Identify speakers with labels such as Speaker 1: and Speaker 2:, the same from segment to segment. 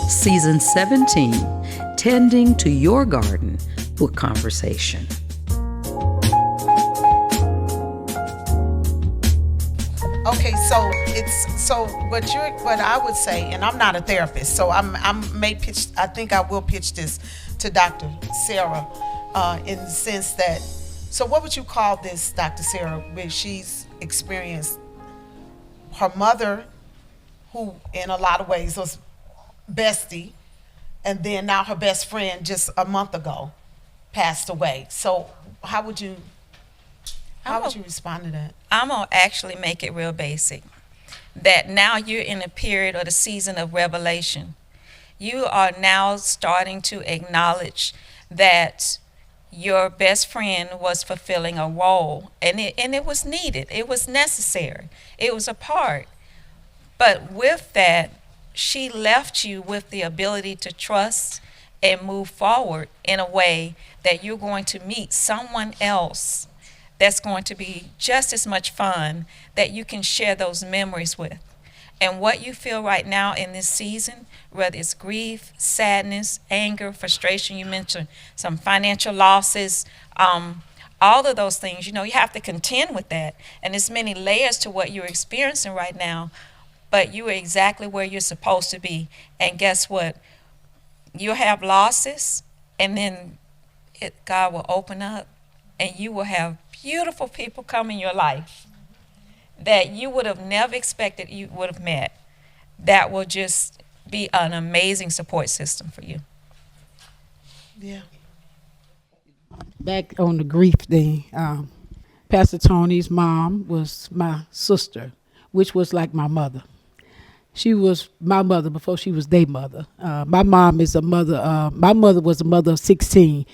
Speaker 1: Season 17, Tending to Your Garden, Book Conversation.
Speaker 2: Okay, so what I would say, and I'm not a therapist, so I think I will pitch this to Dr. Sarah, in the sense that, so what would you call this, Dr. Sarah, where she's experienced her mother, who in a lot of ways was bestie, and then now her best friend just a month ago passed away. So how would you respond to that?
Speaker 3: I'm going to actually make it real basic. That now you're in a period or the season of revelation. You are now starting to acknowledge that your best friend was fulfilling a role, and it was needed. It was necessary. It was a part. But with that, she left you with the ability to trust and move forward in a way that you're going to meet someone else that's going to be just as much fun, that you can share those memories with. And what you feel right now in this season, whether it's grief, sadness, anger, frustration, you mentioned some financial losses, all of those things, you have to contend with that. And there's many layers to what you're experiencing right now, but you are exactly where you're supposed to be. And guess what? You'll have losses, and then God will open up, and you will have beautiful people come in your life that you would have never expected you would have met, that will just be an amazing support system for you.
Speaker 2: Yeah.
Speaker 4: Back on the grief thing, Pastor Tony's mom was my sister, which was like my mother. She was my mother before she was their mother. My mom is a mother. My mother was a mother of 16,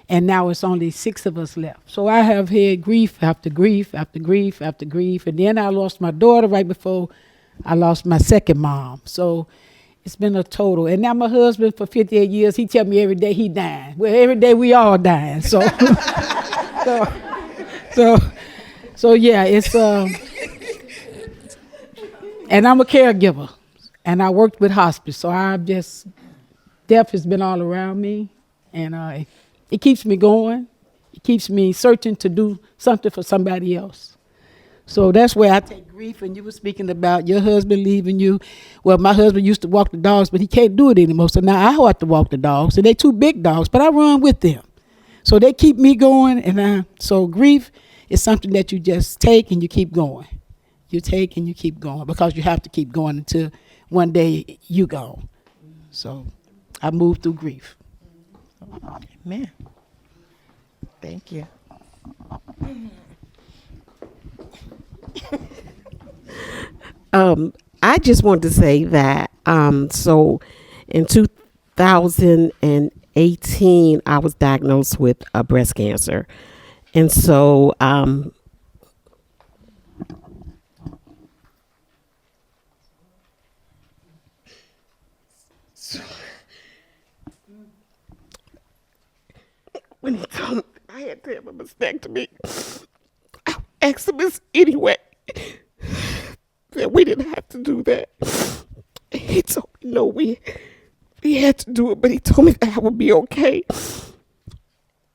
Speaker 4: and now it's only 6 of us left. So I have had grief after grief after grief after grief, and then I lost my daughter right before I lost my second mom. So it's been a total. And now my husband for 58 years, he tell me every day he dying. Well, every day we all dying. So, so yeah, it's and I'm a caregiver, and I worked with hospice, so death has been all around me, and it keeps me going. It keeps me searching to do something for somebody else. So that's where I take grief. And you were speaking about your husband leaving you. Well, my husband used to walk the dogs, but he can't do it anymore. So now I have to walk the dogs. And they're 2 big dogs, but I run with them. So they keep me going. And so grief is something that you just take and you keep going. You take and you keep going, because you have to keep going until one day you go. So I moved through grief.
Speaker 5: Amen. Thank you. I just wanted to say that so in 2018 I was diagnosed with breast cancer, and so when he told me I had to have a mastectomy, I asked him anyway that we didn't have to do that. He told me no, we had to do it, but he told me that I would be okay.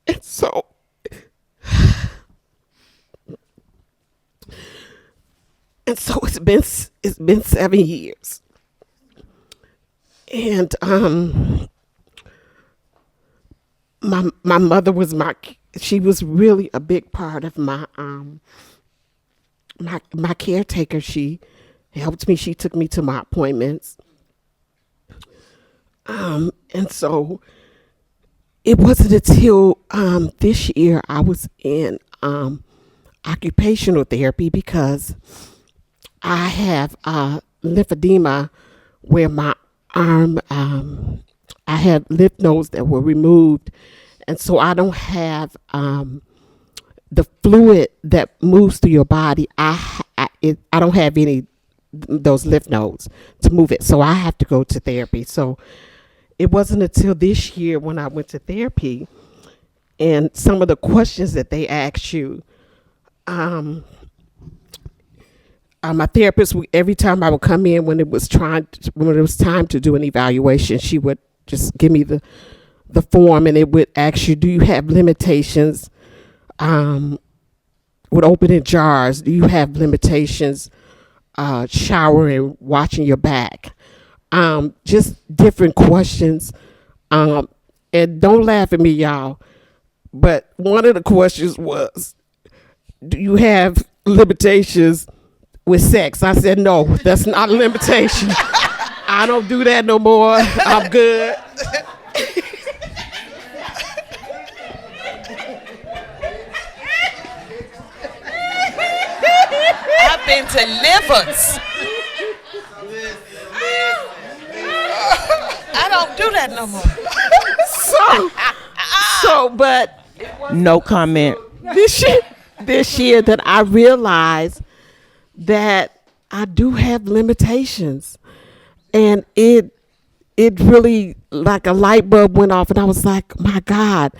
Speaker 5: And so it's been 7 years, and my mother was she was really a big part of my caretaker. She helped me. She took me to my appointments. And so it wasn't until this year I was in occupational therapy, because I have lymphedema where my arm, I had lymph nodes that were removed. And so I don't have the fluid that moves through your body. I don't have any those lymph nodes to move it. So I have to go to therapy. So it wasn't until this year when I went to therapy, and some of the questions that they ask you, my therapist, every time I would come in when it was time to do an evaluation, she would just give me the form, and it would ask you, do you have limitations with opening jars? Do you have limitations showering, watching your back? Just different questions. And don't laugh at me, y'all, but one of the questions was, do you have limitations with sex? I said, no, that's not a limitation. I don't do that no more. I'm good.
Speaker 2: I've been delivered. I don't do that no more.
Speaker 5: But
Speaker 6: No comment.
Speaker 5: this year that I realized that I do have limitations, and it really, like a light bulb went off, and I was like, my God,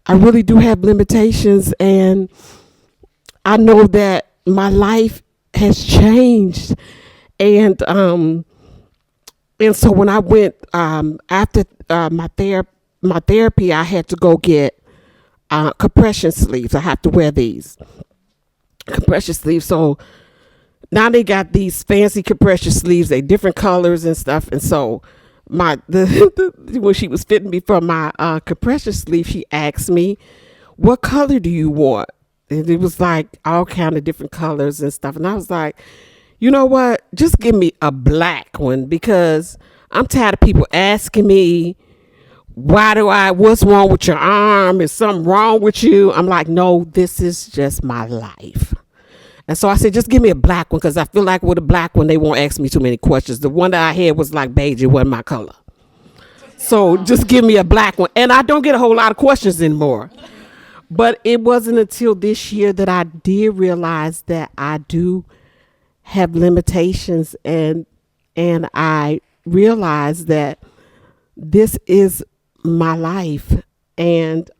Speaker 5: I really do have limitations, and I know that my life has changed, and so when I went after my therapy, I had to go get compression sleeves. I have to wear these compression sleeves. So now they got these fancy compression sleeves. They different colors and stuff. And so when she was fitting me for my compression sleeve, she asked me, "What color do you want?" And it was like all kind of different colors and stuff. And I was like, you know what? Just give me a black one, because I'm tired of people asking me, what's wrong with your arm? Is something wrong with you? I'm like, no, this is just my life. And so I said, just give me a black one, because I feel like with a black one, they won't ask me too many questions. The one that I had was like beige. It wasn't my color. So just give me a black one. And I don't get a whole lot of questions anymore. But it wasn't until this year that I did realize that I do have limitations, and I realized that this is my life. And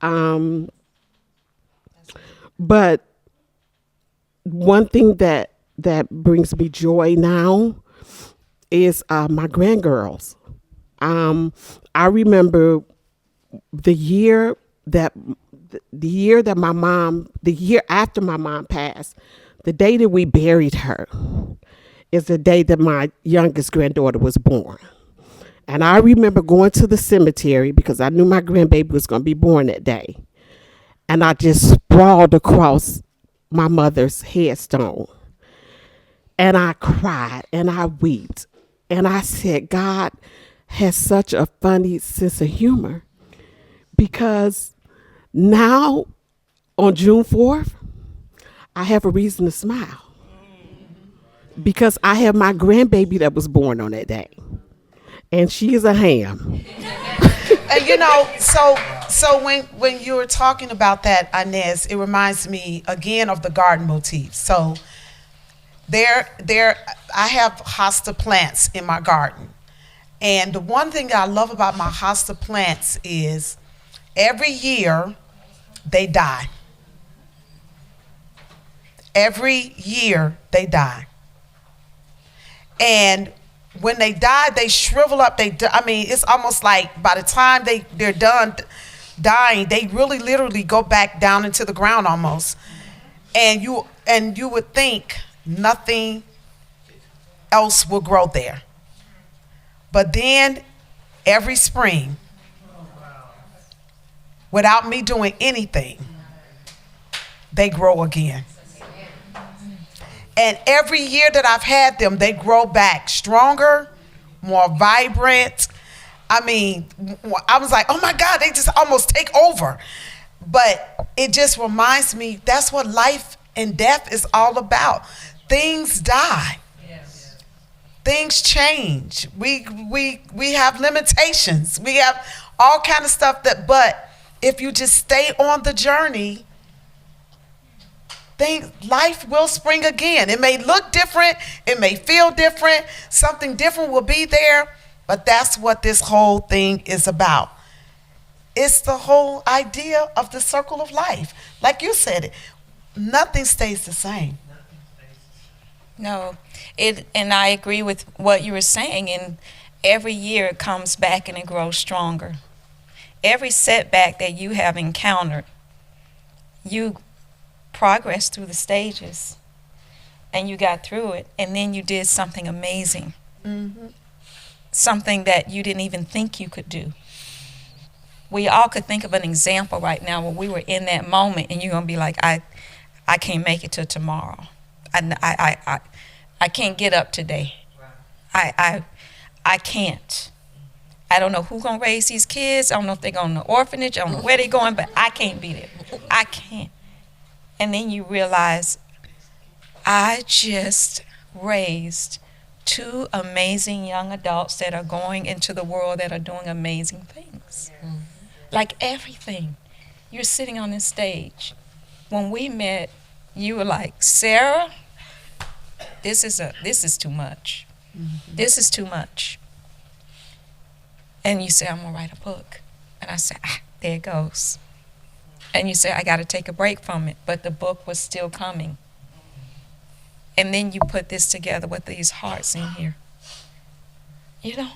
Speaker 5: but one thing that brings me joy now is my grandgirls. I remember the year after my mom passed, the day that we buried her is the day that my youngest granddaughter was born. And I remember going to the cemetery because I knew my grandbaby was going to be born that day. And I just sprawled across my mother's headstone. And I cried and I wept. And I said, God has such a funny sense of humor, because now on June 4th, I have a reason to smile, because I have my grandbaby that was born on that day, and she is a ham.
Speaker 2: And you know, so when you were talking about that, Inez, it reminds me again of the garden motif. So I have hosta plants in my garden. And the one thing that I love about my hosta plants is every year they die. Every year they die. And when they die, they shrivel up. It's almost like by the time they're done dying, they really literally go back down into the ground almost. And you would think nothing else will grow there. But then every spring, without me doing anything, they grow again. And every year that I've had them, they grow back stronger, more vibrant. I was like, oh my God, they just almost take over. But it just reminds me, that's what life and death is all about. Things die. Yes. Things change. We have limitations. We have all kind of stuff but if you just stay on the journey, life will spring again. It may look different. It may feel different. Something different will be there. But that's what this whole thing is about. It's the whole idea of the circle of life. Like you said it, nothing stays the same.
Speaker 3: No, and I agree with what you were saying. And every year it comes back and it grows stronger. Every setback that you have encountered, you progress through the stages, and you got through it, and then you did something amazing, something that you didn't even think you could do. We all could think of an example right now where we were in that moment, and you're gonna be like, I can't make it till tomorrow. I can't get up today. I can't. I don't know who's gonna raise these kids. I don't know if they're going to the orphanage. I don't know where they're going, but I can't be there. I can't. And then you realize, I just raised two amazing young adults that are going into the world that are doing amazing things. Like everything. You're sitting on this stage. When we met, you were like, Sarah, this is too much. This is too much. And you say, I'm gonna write a book. And I said, there it goes. And you say, I gotta take a break from it, but the book was still coming. And then you put this together with these hearts in here. You know,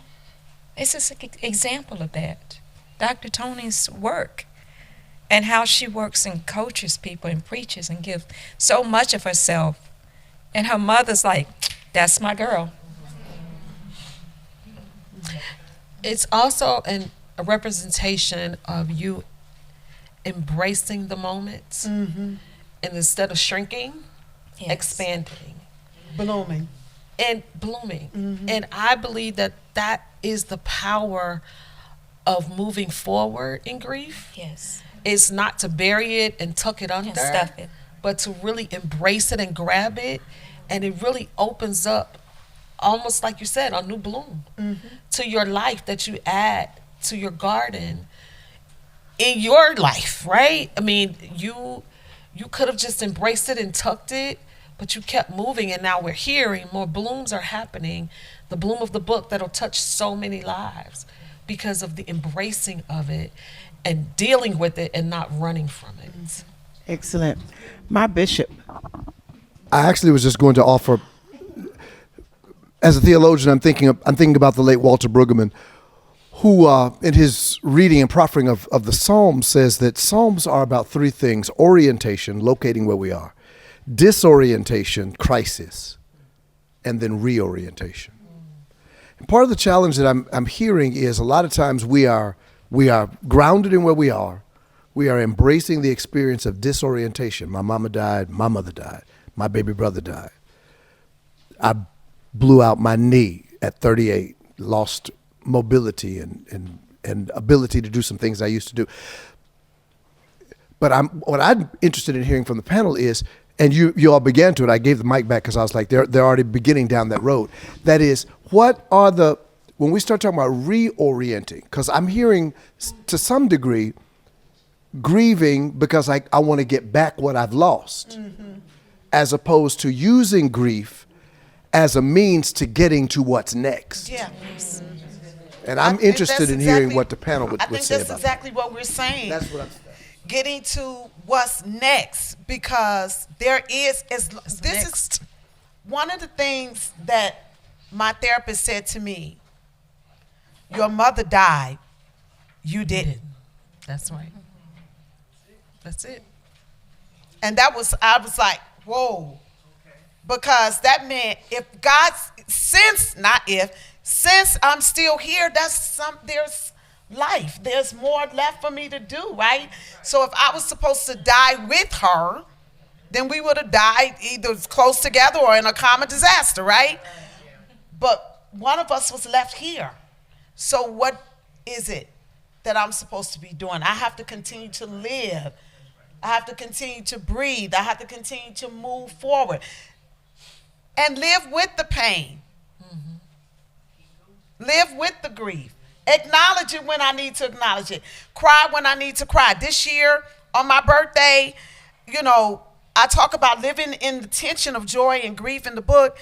Speaker 3: this is an example of that. Dr. Tony's work and how she works and coaches people and preaches and gives so much of herself. And her mother's like, that's my girl.
Speaker 6: It's also a representation of you embracing the moments and instead of shrinking,
Speaker 3: Yes.
Speaker 6: expanding
Speaker 2: Blooming.
Speaker 6: and blooming. And I believe that is the power of moving forward in grief.
Speaker 3: Yes.
Speaker 6: It's not to bury it and tuck it under,
Speaker 3: And stuff it.
Speaker 6: but to really embrace it and grab it. And it really opens up, almost like you said, a new bloom to your life that you add to your garden in your life, right? I mean, you could have just embraced it and tucked it, but you kept moving, and now we're hearing more blooms are happening. The bloom of the book that'll touch so many lives because of the embracing of it and dealing with it and not running from it.
Speaker 7: Excellent. My bishop.
Speaker 8: I actually was just going to offer, as a theologian, I'm thinking about the late Walter Brueggemann, who in his reading and proffering of the Psalms says that Psalms are about three things: orientation, locating where we are; disorientation, crisis; and then reorientation. And part of the challenge that I'm hearing is a lot of times we are grounded in where we are. We are embracing the experience of disorientation. My mama died, my mother died, my baby brother died. I blew out my knee at 38, lost mobility and ability to do some things I used to do. But what I'm interested in hearing from the panel is, and you all began to it, I gave the mic back because I was like, they're already beginning down that road. That is, when we start talking about reorienting, because I'm hearing to some degree, grieving because I want to get back what I've lost, as opposed to using grief as a means to getting to what's next.
Speaker 2: Yeah.
Speaker 8: And I'm
Speaker 2: think
Speaker 8: interested
Speaker 2: that's
Speaker 8: in hearing
Speaker 2: exactly-
Speaker 8: what the panel would
Speaker 2: I think
Speaker 8: say
Speaker 2: that's
Speaker 8: about
Speaker 2: exactly what we're saying.
Speaker 8: that. That's what I'm saying.
Speaker 2: Getting to what's next, because there is is one of the things that my therapist said to me. Your mother died, you didn't.
Speaker 6: That's right. That's it.
Speaker 2: And I was like, whoa. Because that meant since I'm still here, there's life. There's more left for me to do, right? So if I was supposed to die with her, then we would have died either close together or in a common disaster, right? But one of us was left here. So what is it that I'm supposed to be doing? I have to continue to live. I have to continue to breathe. I have to continue to move forward and live with the pain. Live with the grief. Acknowledge it when I need to acknowledge it. Cry when I need to cry. This year, on my birthday, I talk about living in the tension of joy and grief in the book.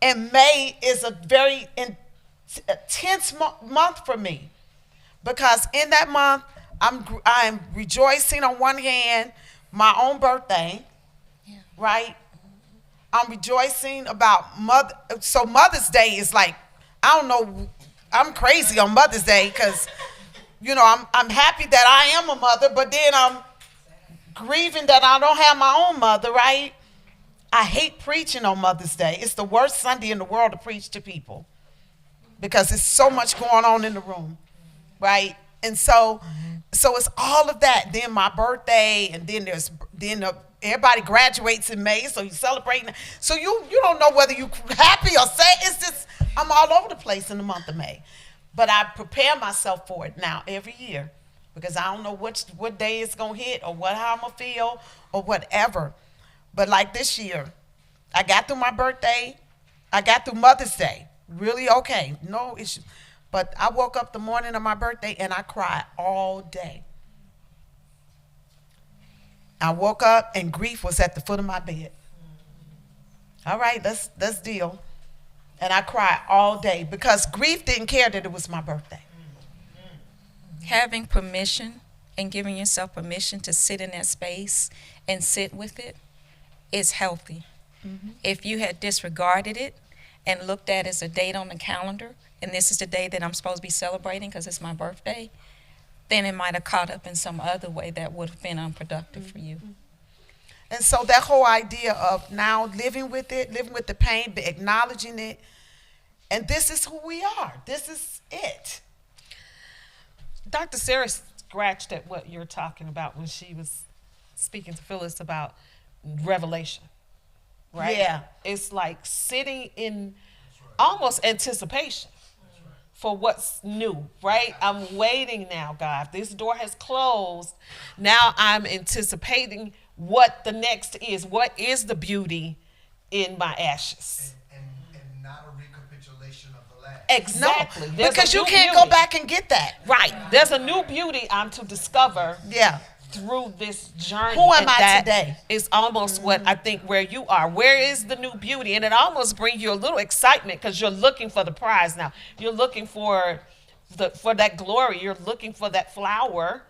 Speaker 2: And May is a very intense month for me, because in that month, I'm rejoicing on one hand, my own birthday, right? I'm rejoicing about mother. So Mother's Day is like, I don't know, I'm crazy on Mother's Day because, I'm happy that I am a mother, but then I'm grieving that I don't have my own mother, right? I hate preaching on Mother's Day. It's the worst Sunday in the world to preach to people because there's so much going on in the room, right? And so it's all of that. Then my birthday, and then everybody graduates in May, so you celebrating. So you don't know whether you happy or sad. It's just I'm all over the place in the month of May. But I prepare myself for it now every year because I don't know what day it's gonna hit or how I'm gonna feel or whatever. But like this year, I got through my birthday, I got through Mother's Day, really okay, no issues. But I woke up the morning of my birthday and I cried all day. I woke up and grief was at the foot of my bed. All right, let's deal. And I cried all day because grief didn't care that it was my birthday.
Speaker 3: Having permission and giving yourself permission to sit in that space and sit with it is healthy. Mm-hmm. If you had disregarded it and looked at it as a date on the calendar, and this is the day that I'm supposed to be celebrating because it's my birthday, then it might have caught up in some other way that would have been unproductive for you.
Speaker 2: And so that whole idea of now living with it, living with the pain, but acknowledging it, and this is who we are. This is it.
Speaker 6: Dr. Sarah scratched at what you're talking about when she was speaking to Phyllis about revelation, right?
Speaker 2: Yeah.
Speaker 6: It's like sitting in almost anticipation for what's new, right? I'm waiting now, God. This door has closed. Now I'm anticipating what the next is. What is the beauty in my ashes?
Speaker 8: And not a recapitulation of the last.
Speaker 6: Exactly.
Speaker 2: No, because you can't go back and get that.
Speaker 6: Right. There's a new beauty I'm to discover.
Speaker 2: Yeah.
Speaker 6: Through this journey.
Speaker 2: Who am
Speaker 6: and
Speaker 2: I
Speaker 6: that
Speaker 2: today?
Speaker 6: Is almost what I think where you are. Where is the new beauty? And it almost brings you a little excitement because you're looking for the prize now. You're looking for that glory. You're looking for that flower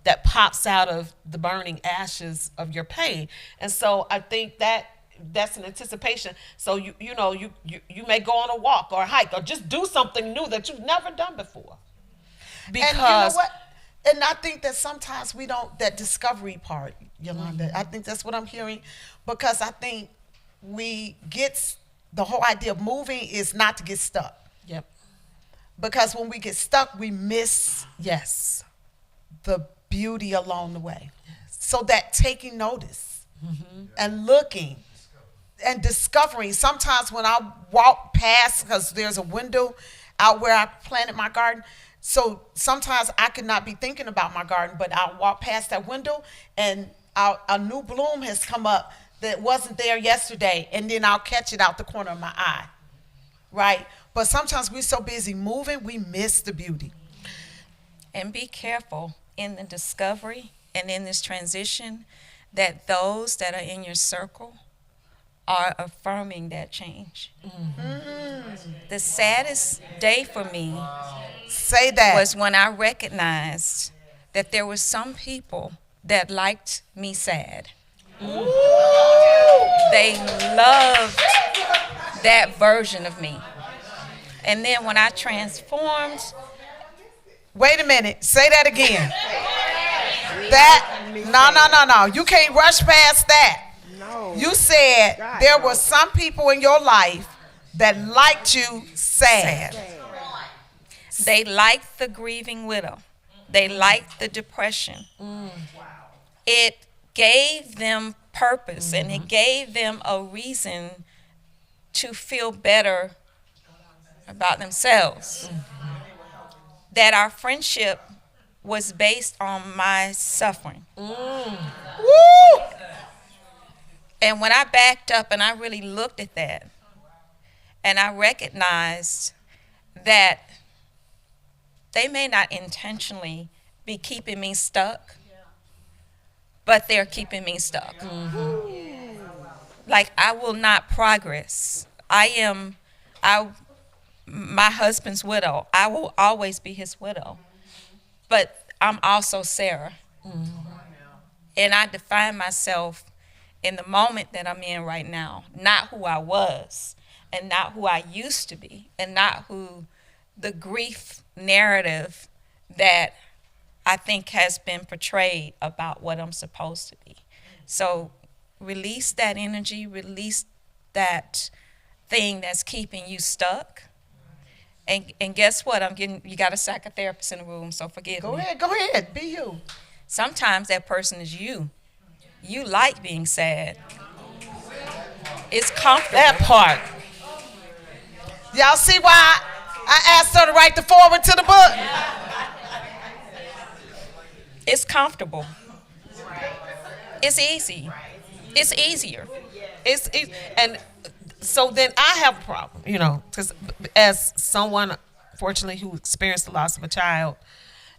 Speaker 6: that pops out of the burning ashes of your pain. And so I think that's an anticipation. So you may go on a walk or a hike or just do something new that you've never done before. Because
Speaker 2: and you know what? And I think that sometimes we don't, that discovery part, Yolanda, I think that's what I'm hearing, because I think we get the whole idea of moving is not to get stuck.
Speaker 6: Yep.
Speaker 2: Because when we get stuck, we miss
Speaker 6: Yes.
Speaker 2: the beauty along the way. Yes. So that taking notice and looking and discovering, sometimes when I walk past, because there's a window out where I planted my garden, so sometimes I could not be thinking about my garden, but I'll walk past that window and a new bloom has come up that wasn't there yesterday, and then I'll catch it out the corner of my eye, right? But sometimes we're so busy moving, we miss the beauty.
Speaker 3: And be careful in the discovery and in this transition that those that are in your circle are affirming that change. Mm-hmm. The saddest day for me
Speaker 2: Say that.
Speaker 3: was when I recognized that there were some people that liked me sad. Ooh. They loved that version of me. And then when I transformed.
Speaker 2: Wait a minute, say that again. No. You can't rush past that.
Speaker 7: No.
Speaker 2: You said there were some people in your life that liked you sad.
Speaker 3: They liked the grieving widow. They liked the depression. It gave them purpose and it gave them a reason to feel better about themselves. That our friendship was based on my suffering. Woo! And when I backed up and I really looked at that, and I recognized that they may not intentionally be keeping me stuck, but they're keeping me stuck. Mm-hmm. Like I will not progress. My husband's widow. I will always be his widow. But I'm also Sarah. Mm-hmm. And I define myself in the moment that I'm in right now, not who I was and not who I used to be and not who the grief narrative that I think has been portrayed about what I'm supposed to be. So release that energy, release that thing that's keeping you stuck. And guess what? You got a psychotherapist in the room, so forgive me.
Speaker 2: Go ahead, be you.
Speaker 3: Sometimes that person is you. You like being sad. It's comfortable.
Speaker 2: That part. Y'all see why I asked her to write the foreword to the book?
Speaker 3: It's comfortable. It's easy. It's easier.
Speaker 6: It's and so then I have a problem, because as someone, fortunately, who experienced the loss of a child,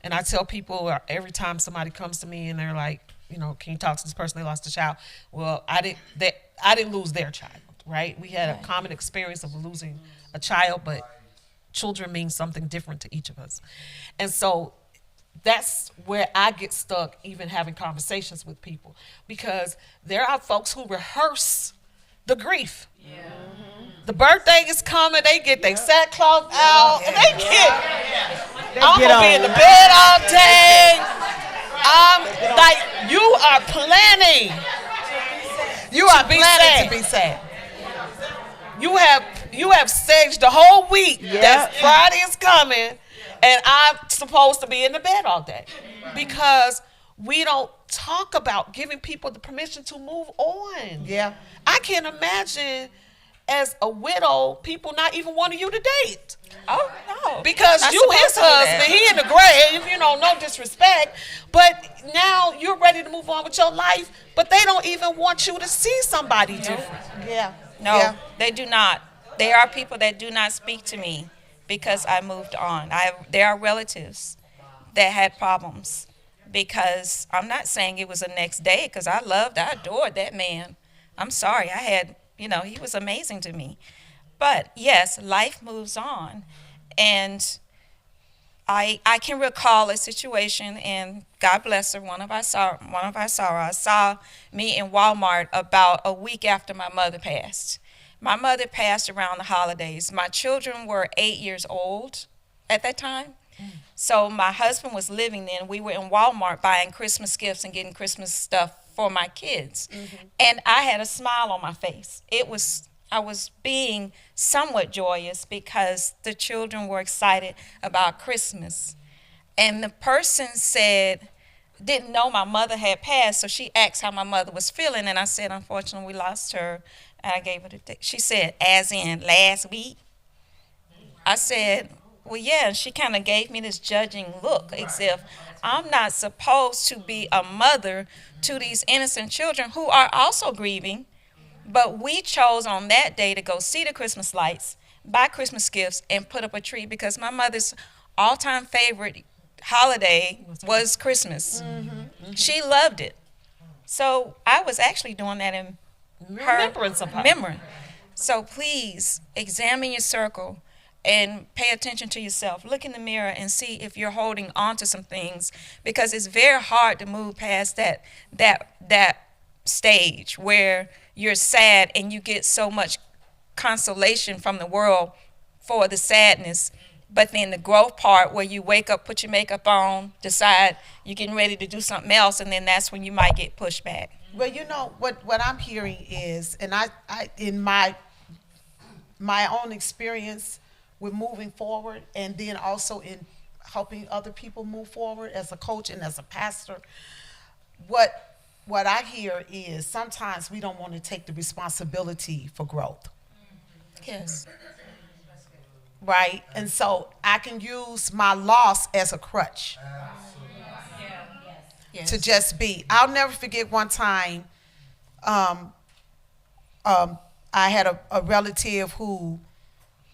Speaker 6: and I tell people every time somebody comes to me and they're like, can you talk to this person? They lost a child. Well, I didn't lose their child, right? We had a common experience of losing a child, but children mean something different to each of us, and so that's where I get stuck even having conversations with people, because there are folks who rehearse the grief. Yeah. The birthday is coming, they get their sackcloth out, and I'm gonna be in the bed all day. Like, you are planning.
Speaker 2: You are planning to be sad.
Speaker 6: You have staged the whole week that Friday is coming, and I'm supposed to be in the bed all day, because we don't talk about giving people the permission to move on.
Speaker 2: Yeah.
Speaker 6: I can't imagine as a widow, people not even wanting you to date.
Speaker 3: Oh, no.
Speaker 6: Because
Speaker 3: Not
Speaker 6: you
Speaker 3: supposed
Speaker 6: his
Speaker 3: to do that.
Speaker 6: husband, he in the grave, no disrespect. But now you're ready to move on with your life, but they don't even want you to see somebody different.
Speaker 2: Yeah.
Speaker 3: No,
Speaker 2: Yeah.
Speaker 3: they do not. There are people that do not speak to me because I moved on. There are relatives that had problems because I'm not saying it was the next day, because I adored that man. I'm sorry, he was amazing to me. But yes, life moves on. And I can recall a situation, and God bless her, one of our sorrows saw me in Walmart about a week after my mother passed. My mother passed around the holidays. My children were 8 years old at that time. So my husband was living then. We were in Walmart buying Christmas gifts and getting Christmas stuff for my kids. Mm-hmm. And I had a smile on my face. I was being somewhat joyous because the children were excited about Christmas. And the person didn't know my mother had passed, so she asked how my mother was feeling, and I said, unfortunately, we lost her. And I gave her the date. She said, as in last week? I said, well, yeah, and she kind of gave me this judging look, as if I'm not supposed to be a mother to these innocent children who are also grieving. But we chose on that day to go see the Christmas lights, buy Christmas gifts, and put up a tree, because my mother's all-time favorite holiday was Christmas. Mm-hmm. Mm-hmm. She loved it. So I was actually doing that in
Speaker 6: Remembrance of her.
Speaker 3: memory. So please examine your circle and pay attention to yourself. Look in the mirror and see if you're holding on to some things, because it's very hard to move past that stage where you're sad and you get so much consolation from the world for the sadness. But then the growth part, where you wake up, put your makeup on, decide you're getting ready to do something else, and then that's when you might get pushed back.
Speaker 2: Well, what I'm hearing is, and I in my own experience with moving forward, and then also in helping other people move forward as a coach and as a pastor, what I hear is sometimes we don't want to take the responsibility for growth.
Speaker 3: Yes.
Speaker 2: Right? And so I can use my loss as a crutch.
Speaker 3: Yes.
Speaker 2: To just be. I'll never forget one time I had a relative who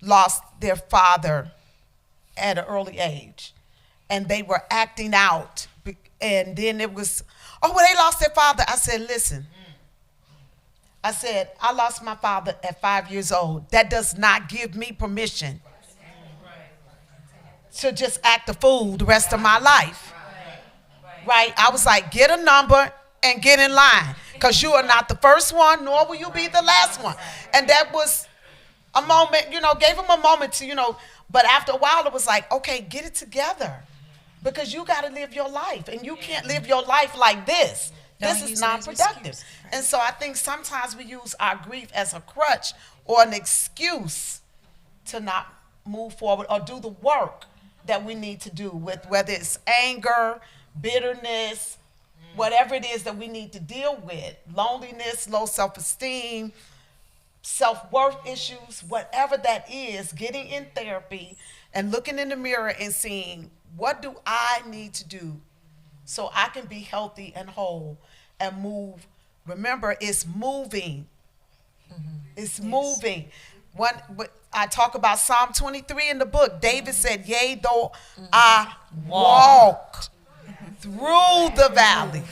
Speaker 2: lost their father at an early age, and they were acting out, and then it was, they lost their father. I said, listen, I lost my father at 5 years old. That does not give me permission to just act a fool the rest of my life. Right? I was like, get a number and get in line. Because you are not the first one, nor will you be the last one. And that was a moment, gave him a moment to, but after a while it was like, okay, get it together. Because you got to live your life. And you can't live your life like this. This is not productive. And so I think sometimes we use our grief as a crutch or an excuse to not move forward or do the work that we need to do with whether it's anger, bitterness, whatever it is that we need to deal with, loneliness, low self-esteem, self-worth issues, whatever that is, getting in therapy and looking in the mirror and seeing, what do I need to do so I can be healthy and whole and move? Remember, it's moving. It's moving. I talk about Psalm 23 in the book. David said, yea, though I walk through the valley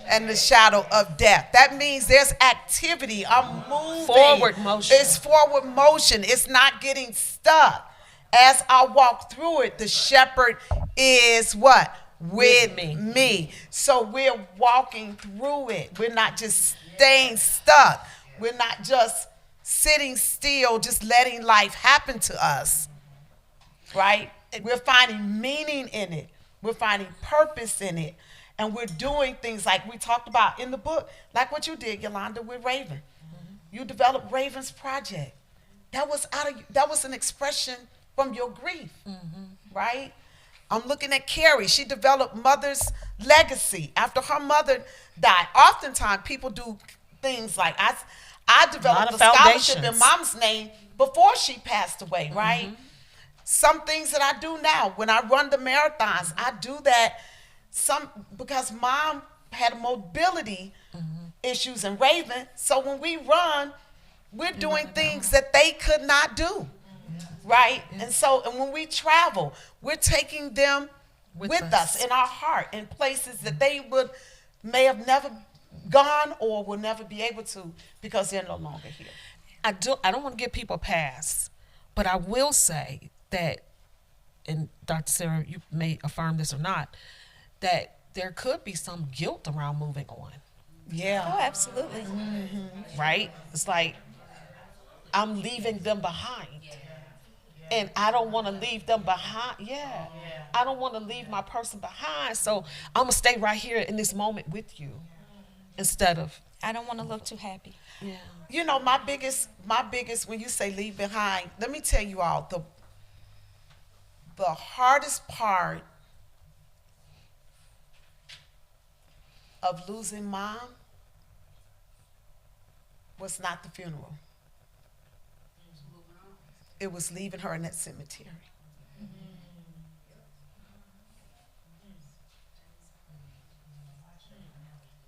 Speaker 2: and the shadow of death. That means there's activity. I'm moving.
Speaker 6: Forward motion.
Speaker 2: It's forward motion. It's not getting stuck. As I walk through it, the shepherd is what? With me. So we're walking through it. We're not just staying stuck. We're not just sitting still, just letting life happen to us, right? We're finding meaning in it. We're finding purpose in it. And we're doing things like we talked about in the book, like what you did, Yolanda, with Raven. You developed Raven's Project. That was an expression from your grief, right? I'm looking at Carrie. She developed Mother's Legacy after her mother died. Oftentimes, people do things like I developed a scholarship in Mom's name before she passed away, right? Some things that I do now, when I run the marathons, I do that because Mom had mobility issues and Raven. So when we run, we're doing things that they could not do. Right? And when we travel, we're taking them with us in our heart in places that they may have never gone or will never be able to because they're no longer here.
Speaker 6: I don't want to give people a pass, but I will say that, and Dr. Sarah, you may affirm this or not, that there could be some guilt around moving on.
Speaker 2: Yeah.
Speaker 3: Oh, absolutely.
Speaker 6: Right? It's like, I'm leaving them behind. And I don't want to leave them behind. Yeah. I don't want to leave my person behind. So I'm going to stay right here in this moment with you instead of.
Speaker 3: I don't want to look too happy.
Speaker 6: Yeah.
Speaker 2: My biggest, when you say leave behind, let me tell you all, the hardest part of losing Mom was not the funeral. It was leaving her in that cemetery.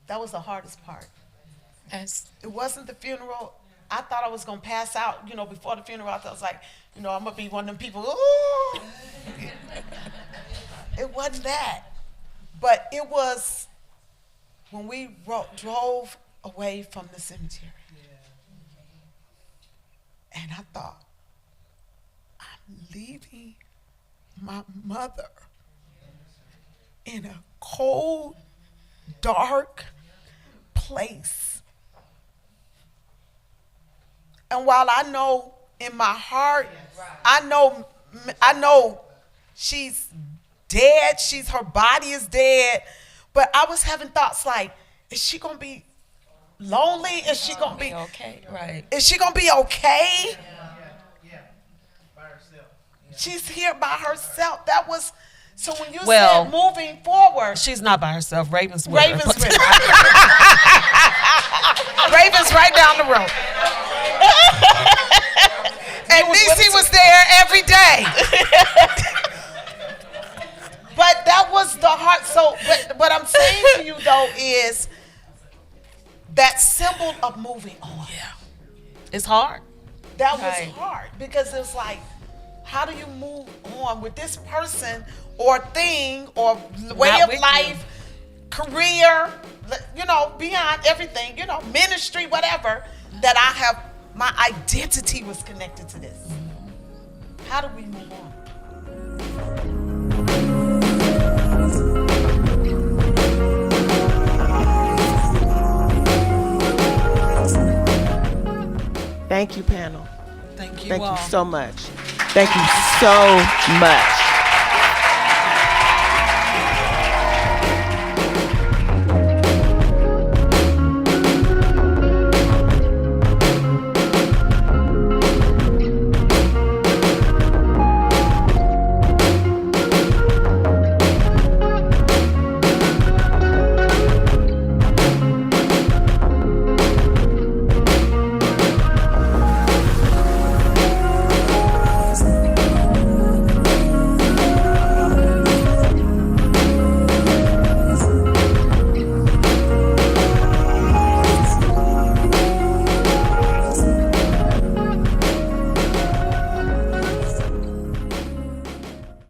Speaker 2: That was the hardest part. It wasn't the funeral. I thought I was going to pass out, before the funeral. I thought I was like, I'm going to be one of them people, ooh. It wasn't that. But it was when we drove away from the cemetery. And I thought, I'm leaving my mother in a cold, dark place. And while I know in my heart, I know she's dead, her body is dead, but I was having thoughts like, is she gonna be lonely? Is she gonna be
Speaker 3: okay? Right.
Speaker 2: Is she gonna be okay? She's here by herself. That was, so when you said moving forward.
Speaker 6: She's not by herself. Raven's with her.
Speaker 2: Raven's with her. Raven's right down the road. And Niecy was there every day. But that was the heart. So, but what I'm saying to you though is that symbol of moving on.
Speaker 6: Yeah. It's hard.
Speaker 2: That was hard because it was like, how do you move on with this person or thing or way of life, career, beyond everything, ministry, whatever, that my identity was connected to this. How do we move on?
Speaker 7: Thank you, panel.
Speaker 6: Thank you
Speaker 7: Thank
Speaker 6: all.
Speaker 7: you so much. Thank you so much.